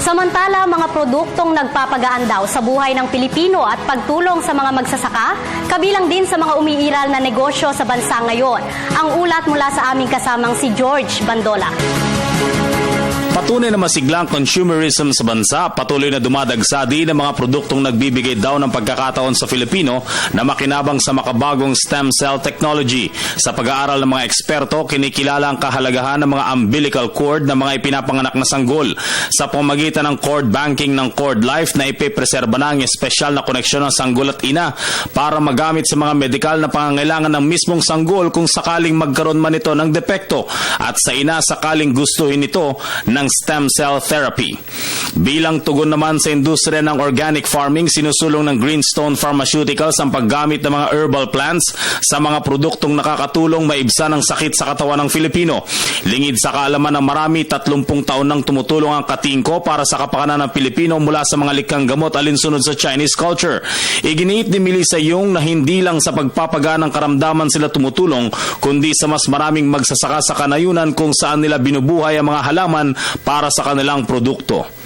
Samantala, mga produktong nagpapagaan daw sa buhay ng Pilipino at pagtulong sa mga magsasaka, kabilang din sa mga umiiral na negosyo sa bansa ngayon. Ang ulat mula sa aming kasamang si George Bandola. Patunay na masiglang consumerism sa bansa, patuloy na dumadagsa din ang mga produktong nagbibigay daw ng pagkakataon sa Filipino na makinabang sa makabagong stem cell technology. Sa pag-aaral ng mga eksperto, kinikilala ang kahalagahan ng mga umbilical cord na mga ipinapanganak na sanggol. Sa pamamagitan ng cord banking ng cord life na ipipreserba na ang espesyal na koneksyon ng sanggol at ina para magamit sa mga medikal na pangangailangan ng mismong sanggol kung sakaling magkaroon man ito ng depekto at sa ina sakaling gustuhin ito ng stem cell therapy. Bilang tugon naman sa industriya ng organic farming, sinusulong ng Greenstone Pharmaceuticals ang paggamit ng mga herbal plants sa mga produktong nakakatulong maibsan ang sakit sa katawan ng Filipino. Lingid sa kaalaman ng marami, 30 taon nang tumutulong ang Katingko para sa kapakanan ng Pilipino mula sa mga likhang gamot alinsunod sa Chinese culture. Iginiit ni Melissa Yung na hindi lang sa pagpapagaan ng karamdaman sila tumutulong, kundi sa mas maraming magsasaka sa kanayunan kung saan nila binubuhay ang mga halaman para sa kanilang produkto.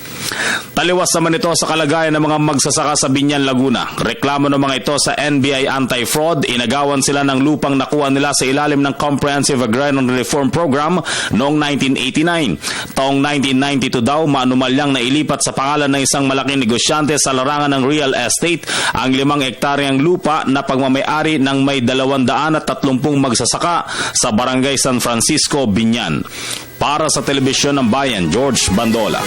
Taliwas naman ito sa kalagayan ng mga magsasaka sa Binyan, Laguna. Reklamo ng mga ito sa NBI Anti-Fraud, inagawan sila ng lupang nakuha nila sa ilalim ng Comprehensive Agrarian Reform Program noong 1989. Taong 1992 daw, maanumalyang nailipat sa pangalan ng isang malaking negosyante sa larangan ng real estate ang 5 hektaryang lupa na pagmamayari ng may 230 magsasaka sa Barangay San Francisco, Binyan. Para sa Telebisyon ng Bayan, George Bandola.